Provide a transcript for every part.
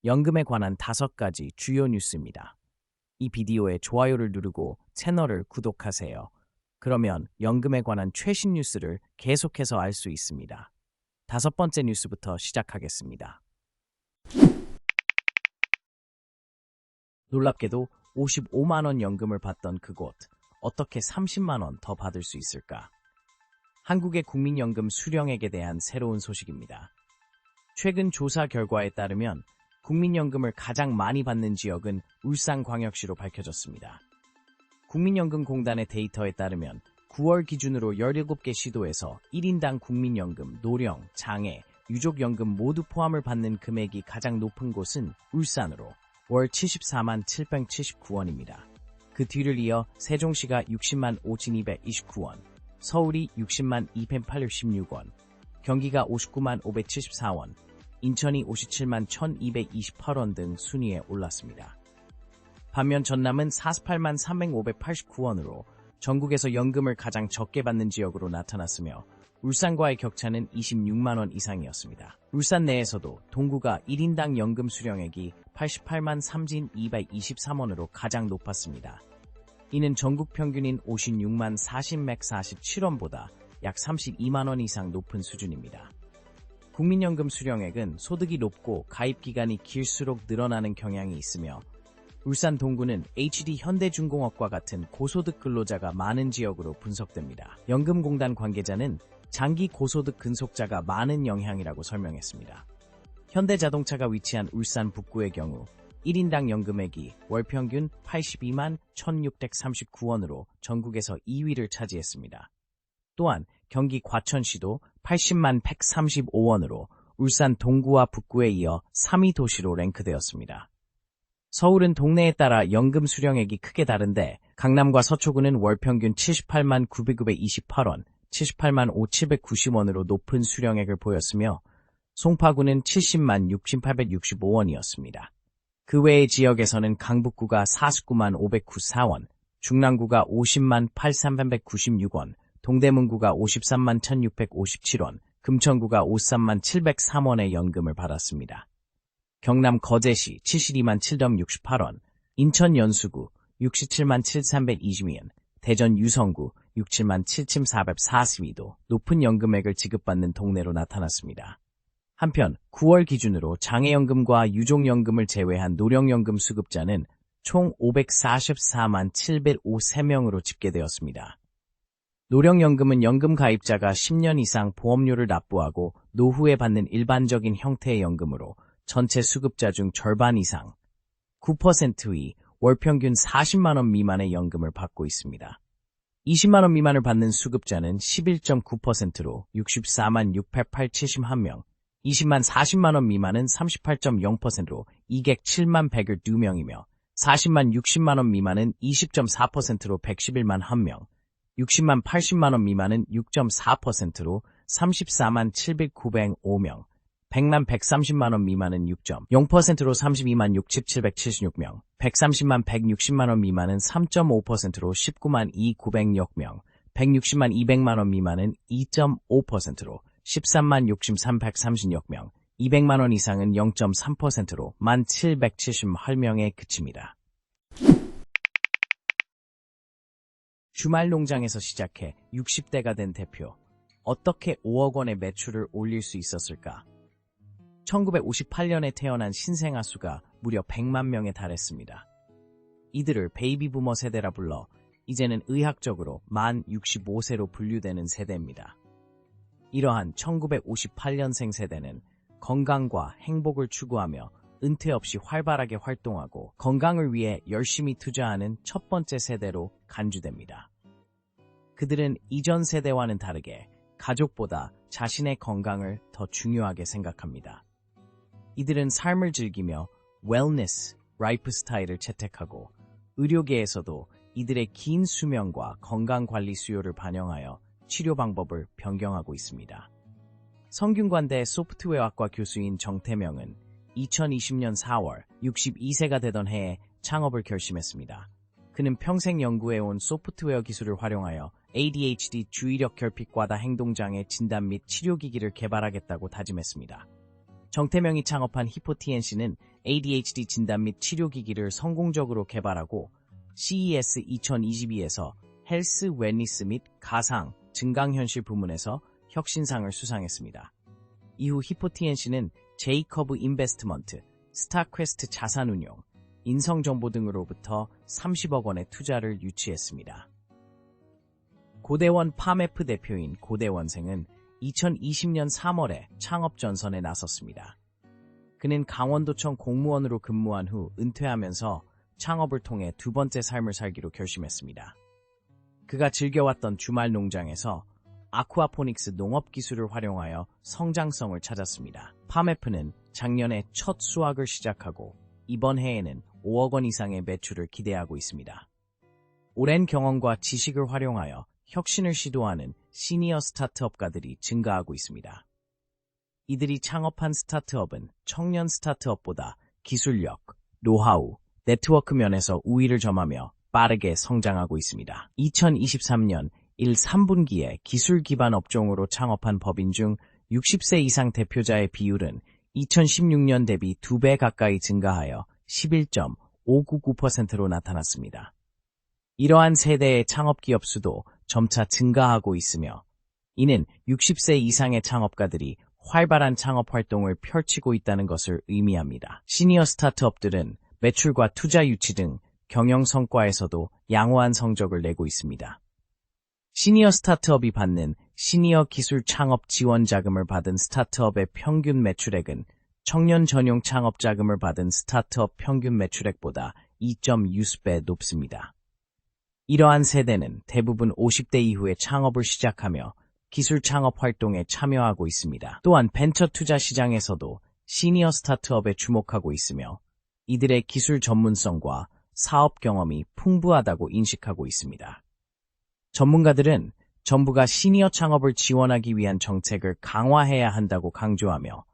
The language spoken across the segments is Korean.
연금에 관한 5가지 주요 뉴스입니다. 이 비디오에 좋아요를 누르고 채널을 구독하세요. 그러면 연금에 관한 최신 뉴스를 계속해서 알 수 있습니다. 5번째 뉴스부터 시작하겠습니다. 놀랍게도 55만 원 연금을 받던 그곳, 어떻게 30만 원 더 받을 수 있을까? 한국의 국민연금 수령액에 대한 새로운 소식입니다. 최근 조사 결과에 따르면 국민연금을 가장 많이 받는 지역은 울산광역시로 밝혀졌습니다. 국민연금공단의 데이터에 따르면 9월 기준으로 17개 시도에서 1인당 국민연금, 노령, 장애, 유족연금 모두 포함을 받는 금액이 가장 높은 곳은 울산으로 월 74만 779원입니다. 그 뒤를 이어 세종시가 60만 5,229원, 서울이 60만 2,816원, 경기가 59만 574원, 인천이 57만 1,228원 등 순위에 올랐습니다. 반면 전남은 48만 3,589원으로 전국에서 연금을 가장 적게 받는 지역으로 나타났으며 울산과의 격차는 26만 원 이상이었습니다. 울산 내에서도 동구가 1인당 연금 수령액이 88만 3,223원으로 가장 높았습니다. 이는 전국 평균인 56만 4,147원보다 약 32만 원 이상 높은 수준입니다. 국민연금 수령액은 소득이 높고 가입기간이 길수록 늘어나는 경향이 있으며 울산 동구는 HD 현대중공업과 같은 고소득 근로자가 많은 지역으로 분석됩니다. 연금공단 관계자는 장기 고소득 근속자가 많은 영향이라고 설명했습니다. 현대자동차가 위치한 울산 북구의 경우 1인당 연금액이 월평균 82만 1,639원으로 전국에서 2위를 차지했습니다. 또한 경기 과천시도 80만 135원으로 울산 동구와 북구에 이어 3위 도시로 랭크되었습니다. 서울은 동네에 따라 연금 수령액이 크게 다른데 강남과 서초구는 월평균 78만 9,928원, 78만 5,790원으로 높은 수령액을 보였으며 송파구는 70만 6,865원이었습니다. 그 외의 지역에서는 강북구가 49만 594원, 중랑구가 50만 8,396원, 동대문구가 53만 1,657원, 금천구가 53만 703원의 연금을 받았습니다. 경남 거제시 72만 7,068원, 인천 연수구 67만 7,320원, 대전 유성구 67만 7,442도 높은 연금액을 지급받는 동네로 나타났습니다. 한편 9월 기준으로 장애연금과 유족연금을 제외한 노령연금 수급자는 총 544만 753명으로 집계되었습니다. 노령연금은 연금 가입자가 10년 이상 보험료를 납부하고 노후에 받는 일반적인 형태의 연금으로 전체 수급자 중 절반 이상, 9%의 월평균 40만원 미만의 연금을 받고 있습니다. 20만원 미만을 받는 수급자는 11.9%로 64만 6,871명, 20만 40만원 미만은 38.0%로 207만 102명이며 40만 60만원 미만은 20.4%로 111만 1명, 60만 80만원 미만은 6.4%로 34만 7,905명, 100만 130만원 미만은 6.0%로 32만 6,776명, 130만 160만원 미만은 3.5%로 19만 2,906명, 160만 200만원 미만은 2.5%로 13만 6,336명, 200만원 이상은 0.3%로 1,778명에 그칩니다. 주말 농장에서 시작해 60대가 된 대표. 어떻게 5억 원의 매출을 올릴 수 있었을까? 1958년에 태어난 신생아 수가 무려 100만 명에 달했습니다. 이들을 베이비 부머 세대라 불러 이제는 의학적으로 만 65세로 분류되는 세대입니다. 이러한 1958년생 세대는 건강과 행복을 추구하며 은퇴 없이 활발하게 활동하고 건강을 위해 열심히 투자하는 첫 번째 세대로 간주됩니다. 그들은 이전 세대와는 다르게 가족보다 자신의 건강을 더 중요하게 생각합니다. 이들은 삶을 즐기며 웰니스, 라이프 스타일을 채택하고 의료계에서도 이들의 긴 수명과 건강관리 수요를 반영하여 치료 방법을 변경하고 있습니다. 성균관대 소프트웨어학과 교수인 정태명은 2020년 4월 62세가 되던 해에 창업을 결심했습니다. 그는 평생 연구해온 소프트웨어 기술을 활용하여 ADHD 주의력 결핍 과다 행동장애 진단 및 치료기기를 개발하겠다고 다짐했습니다. 정태명이 창업한 히포TNC는 ADHD 진단 및 치료기기를 성공적으로 개발하고 CES 2022에서 헬스, 웰니스 및 가상, 증강현실 부문에서 혁신상을 수상했습니다. 이후 히포티엔시는 제이커브 인베스트먼트, 스타퀘스트 자산운용, 인성정보 등으로부터 30억 원의 투자를 유치했습니다. 고대원 파메프 대표인 고대원생은 2020년 3월에 창업 전선에 나섰습니다. 그는 강원도청 공무원으로 근무한 후 은퇴하면서 창업을 통해 두 번째 삶을 살기로 결심했습니다. 그가 즐겨왔던 주말 농장에서 아쿠아포닉스 농업 기술을 활용하여 성장성을 찾았습니다. 파메프는 작년에 첫 수확을 시작하고 이번 해에는 5억 원 이상의 매출을 기대하고 있습니다. 오랜 경험과 지식을 활용하여 혁신을 시도하는 시니어 스타트업가들이 증가하고 있습니다. 이들이 창업한 스타트업은 청년 스타트업보다 기술력, 노하우, 네트워크 면에서 우위를 점하며 빠르게 성장하고 있습니다. 2023년 3분기에 기술 기반 업종으로 창업한 법인 중 60세 이상 대표자의 비율은 2016년 대비 2배 가까이 증가하여 11.599%로 나타났습니다. 이러한 세대의 창업기업 수도 점차 증가하고 있으며 이는 60세 이상의 창업가들이 활발한 창업 활동을 펼치고 있다는 것을 의미합니다. 시니어 스타트업들은 매출과 투자 유치 등 경영 성과에서도 양호한 성적을 내고 있습니다. 시니어 스타트업이 받는 시니어 기술 창업 지원 자금을 받은 스타트업의 평균 매출액은 청년 전용 창업 자금을 받은 스타트업 평균 매출액보다 2.6배 높습니다. 이러한 세대는 대부분 50대 이후에 창업을 시작하며 기술 창업 활동에 참여하고 있습니다. 또한 벤처 투자 시장에서도 시니어 스타트업에 주목하고 있으며 이들의 기술 전문성과 사업 경험이 풍부하다고 인식하고 있습니다. 전문가들은 정부가 시니어 창업을 지원하기 위한 정책을 강화해야 한다고 강조하며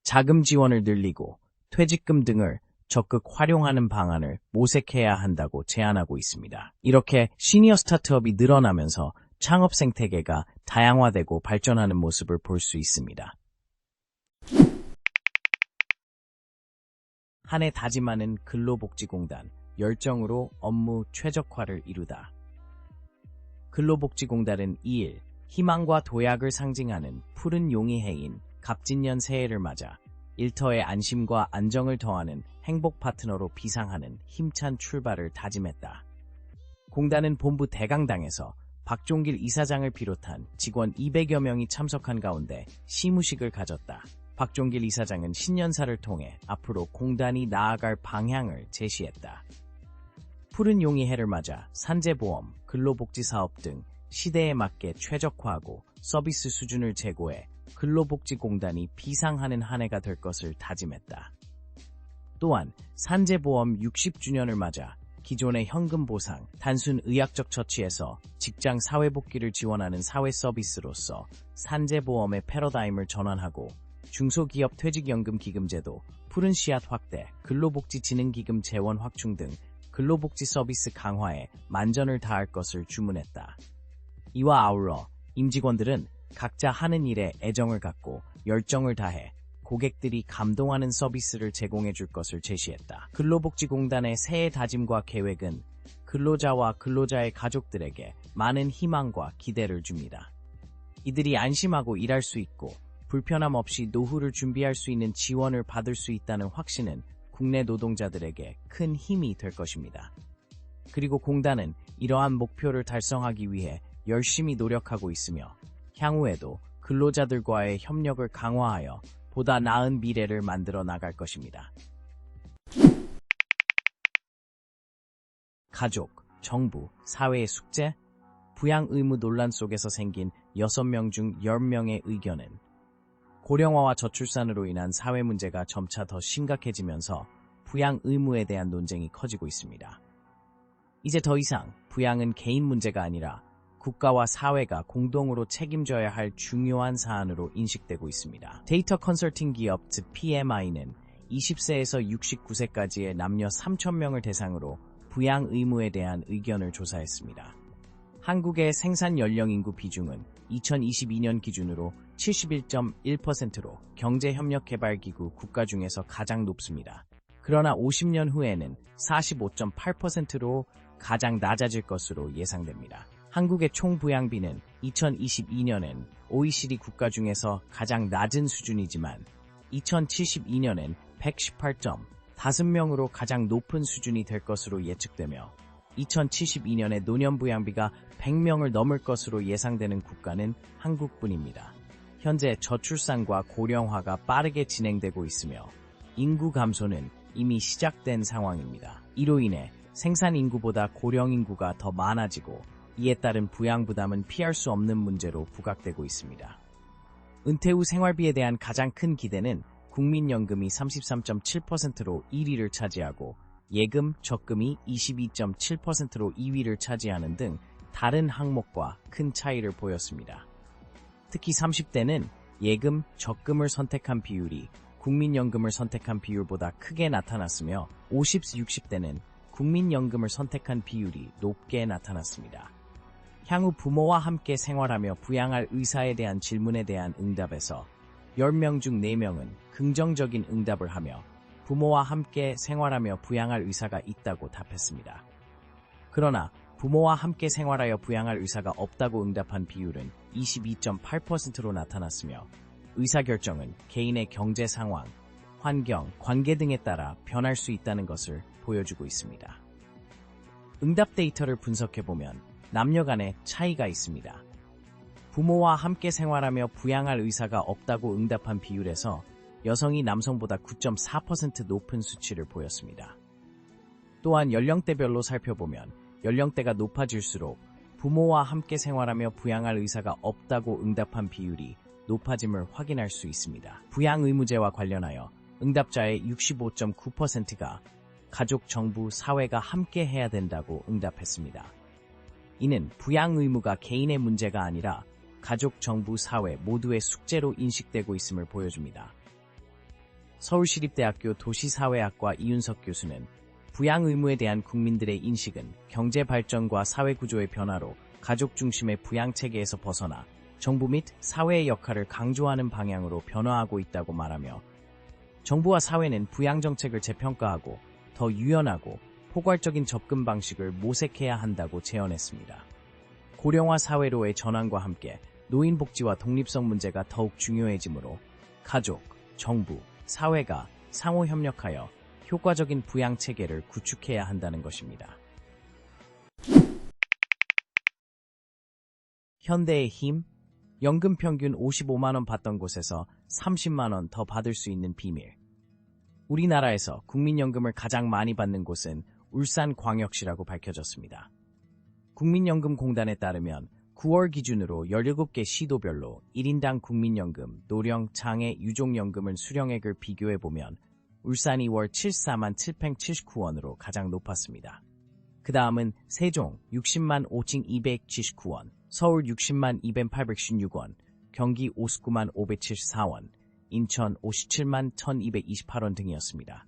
자금 지원을 늘리고 퇴직금 등을 적극 활용하는 방안을 모색해야 한다고 제안하고 있습니다. 이렇게 시니어 스타트업이 늘어나면서 창업 생태계가 다양화되고 발전하는 모습을 볼 수 있습니다. 한 해 다짐하는 근로복지공단, 열정으로 업무 최적화를 이루다. 근로복지공단은 2일 희망과 도약을 상징하는 푸른 용이 해인 갑진년 새해를 맞아 일터의 안심과 안정을 더하는 행복 파트너로 비상하는 힘찬 출발을 다짐했다. 공단은 본부 대강당에서 박종길 이사장을 비롯한 직원 200여 명이 참석한 가운데 시무식을 가졌다. 박종길 이사장은 신년사를 통해 앞으로 공단이 나아갈 방향을 제시했다. 푸른 용이 해를 맞아 산재보험, 근로복지사업 등 시대에 맞게 최적화하고 서비스 수준을 제고해 근로복지공단이 비상하는 한 해가 될 것을 다짐했다. 또한 산재보험 60주년을 맞아 기존의 현금 보상, 단순 의학적 처치에서 직장 사회복귀를 지원하는 사회 서비스로서 산재보험의 패러다임을 전환하고 중소기업 퇴직연금 기금제도, 푸른 씨앗 확대, 근로복지진흥기금 재원 확충 등 근로복지 서비스 강화에 만전을 다할 것을 주문했다. 이와 아울러 임직원들은 각자 하는 일에 애정을 갖고 열정을 다해 고객들이 감동하는 서비스를 제공해 줄 것을 제시했다. 근로복지공단의 새해 다짐과 계획은 근로자와 근로자의 가족들에게 많은 희망과 기대를 줍니다. 이들이 안심하고 일할 수 있고 불편함 없이 노후를 준비할 수 있는 지원을 받을 수 있다는 확신은 국내 노동자들에게 큰 힘이 될 것입니다. 그리고 공단은 이러한 목표를 달성하기 위해 열심히 노력하고 있으며 향후에도 근로자들과의 협력을 강화하여 보다 나은 미래를 만들어 나갈 것입니다. 가족, 정부, 사회의 숙제, 부양 의무 논란 속에서 생긴 6명 중 10명의 의견은 고령화와 저출산으로 인한 사회 문제가 점차 더 심각해지면서 부양 의무에 대한 논쟁이 커지고 있습니다. 이제 더 이상 부양은 개인 문제가 아니라 국가와 사회가 공동으로 책임져야 할 중요한 사안으로 인식되고 있습니다. 데이터 컨설팅 기업 즉 PMI는 20세에서 69세까지의 남녀 3,000명을 대상으로 부양 의무에 대한 의견을 조사했습니다. 한국의 생산 연령 인구 비중은 2022년 기준으로 71.1%로 경제협력개발기구 국가 중에서 가장 높습니다. 그러나 50년 후에는 45.8%로 가장 낮아질 것으로 예상됩니다. 한국의 총 부양비는 2022년엔 OECD 국가 중에서 가장 낮은 수준이지만 2072년엔 118.5명으로 가장 높은 수준이 될 것으로 예측되며 2072년에 노년 부양비가 100명을 넘을 것으로 예상되는 국가는 한국뿐입니다. 현재 저출산과 고령화가 빠르게 진행되고 있으며 인구 감소는 이미 시작된 상황입니다. 이로 인해 생산 인구보다 고령 인구가 더 많아지고 이에 따른 부양 부담은 피할 수 없는 문제로 부각되고 있습니다. 은퇴 후 생활비에 대한 가장 큰 기대는 국민연금이 33.7%로 1위를 차지하고 예금, 적금이 22.7%로 2위를 차지하는 등 다른 항목과 큰 차이를 보였습니다. 특히 30대는 예금, 적금을 선택한 비율이 국민연금을 선택한 비율보다 크게 나타났으며 50-60대는 국민연금을 선택한 비율이 높게 나타났습니다. 향후 부모와 함께 생활하며 부양할 의사에 대한 질문에 대한 응답에서 10명 중 4명은 긍정적인 응답을 하며 부모와 함께 생활하며 부양할 의사가 있다고 답했습니다. 그러나 부모와 함께 생활하여 부양할 의사가 없다고 응답한 비율은 22.8%로 나타났으며 의사결정은 개인의 경제 상황, 환경, 관계 등에 따라 변할 수 있다는 것을 보여주고 있습니다. 응답 데이터를 분석해보면 남녀 간의 차이가 있습니다. 부모와 함께 생활하며 부양할 의사가 없다고 응답한 비율에서 여성이 남성보다 9.4% 높은 수치를 보였습니다. 또한 연령대별로 살펴보면 연령대가 높아질수록 부모와 함께 생활하며 부양할 의사가 없다고 응답한 비율이 높아짐을 확인할 수 있습니다. 부양 의무제와 관련하여 응답자의 65.9%가 가족, 정부, 사회가 함께 해야 된다고 응답했습니다. 이는 부양 의무가 개인의 문제가 아니라 가족, 정부, 사회 모두의 숙제로 인식되고 있음을 보여줍니다. 서울시립대학교 도시사회학과 이윤석 교수는 부양 의무에 대한 국민들의 인식은 경제 발전과 사회 구조의 변화로 가족 중심의 부양 체계에서 벗어나 정부 및 사회의 역할을 강조하는 방향으로 변화하고 있다고 말하며 정부와 사회는 부양 정책을 재평가하고 더 유연하고 포괄적인 접근 방식을 모색해야 한다고 제언했습니다. 고령화 사회로의 전환과 함께 노인 복지와 독립성 문제가 더욱 중요해지므로 가족, 정부, 사회가 상호 협력하여 효과적인 부양 체계를 구축해야 한다는 것입니다. 현대의 힘, 연금 평균 55만 원 받던 곳에서 30만 원 더 받을 수 있는 비밀. 우리나라에서 국민연금을 가장 많이 받는 곳은 울산광역시라고 밝혀졌습니다. 국민연금공단에 따르면 9월 기준으로 17개 시도별로 1인당 국민연금, 노령, 장애, 유족연금을 수령액을 비교해보면 울산이 월 74만 779원으로 가장 높았습니다. 그 다음은 세종 60만 5,279원, 서울 60만 2,816원, 경기 59만 574원, 인천 57만 1,228원 등이었습니다.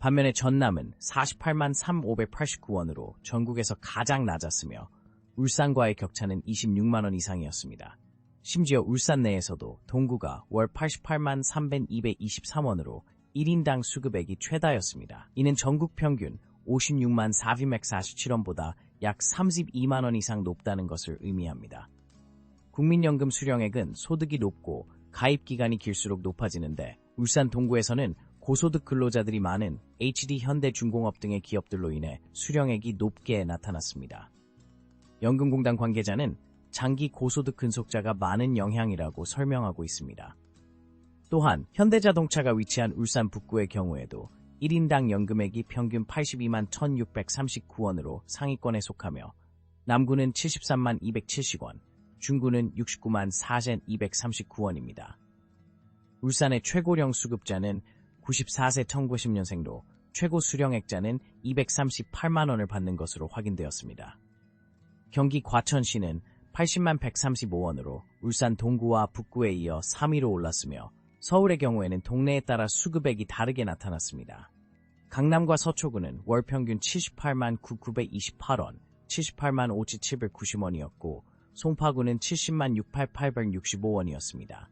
반면에 전남은 48만 3,589원으로 전국에서 가장 낮았으며 울산과의 격차는 26만 원 이상이었습니다. 심지어 울산 내에서도 동구가 월 88만 3,223원으로 1인당 수급액이 최다였습니다. 이는 전국 평균 56만 4,247원보다 약 32만 원 이상 높다는 것을 의미합니다. 국민연금 수령액은 소득이 높고 가입 기간이 길수록 높아지는데 울산 동구에서는 고소득 근로자들이 많은 HD 현대중공업 등의 기업들로 인해 수령액이 높게 나타났습니다. 연금공단 관계자는 장기 고소득 근속자가 많은 영향이라고 설명하고 있습니다. 또한 현대자동차가 위치한 울산 북구의 경우에도 1인당 연금액이 평균 82만 1,639원으로 상위권에 속하며 남구는 73만 270원, 중구는 69만 4,239원입니다. 울산의 최고령 수급자는 94세 1990년생로 최고 수령액자는 238만 원을 받는 것으로 확인되었습니다. 경기 과천시는 80만 135원으로 울산 동구와 북구에 이어 3위로 올랐으며 서울의 경우에는 동네에 따라 수급액이 다르게 나타났습니다. 강남과 서초구는 월 평균 78만 9,928원, 78만 5,790원이었고 송파구는 70만 6,865원이었습니다.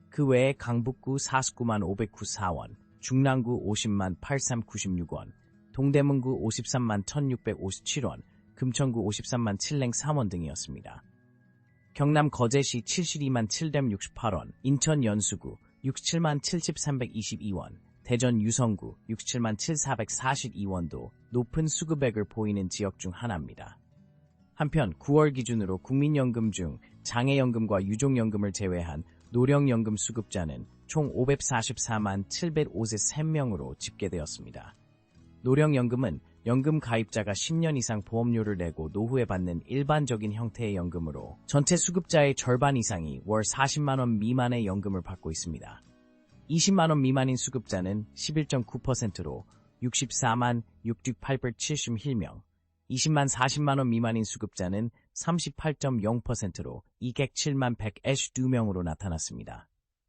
그 외에 강북구 49만 594원, 중랑구 50만 8396원, 동대문구 53만 1657원, 금천구 53만 703원 등이었습니다. 경남 거제시 72만 768원, 인천 연수구 67만 7322원, 대전 유성구 67만 7442원도 높은 수급액을 보이는 지역 중 하나입니다. 한편 9월 기준으로 국민연금 중 장애연금과 유족연금을 제외한 노령연금 수급자는 총 544만 753명으로 집계되었습니다. 노령연금은 연금 가입자가 10년 이상 보험료를 내고 노후에 받는 일반적인 형태의 연금으로 전체 수급자의 절반 이상이 월 40만원 미만의 연금을 받고 있습니다. 20만원 미만인 수급자는 11.9%로 64만 6,871명, 20만 40만원 미만인 수급자는 38.0%로 207만 112명으로 나타났습니다.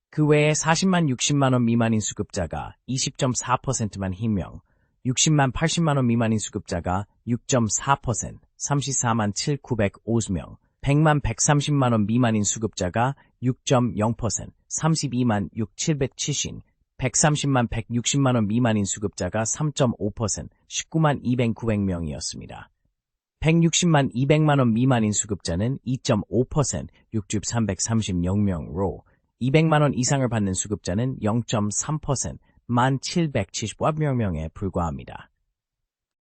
그 외에 40만 60만원 미만인 수급자가 20.4%만 희명, 60만 80만원 미만인 수급자가 6.4%, 34만 7,950명, 100만 130만원 미만인 수급자가 6.0%, 32만 6,770, 130만 160만원 미만인 수급자가 3.5%, 19만 2,900명이었습니다. 160만 200만원 미만인 수급자는 2.5%, 6,330명으로 200만원 이상을 받는 수급자는 0.3%, 1,770명에 불과합니다.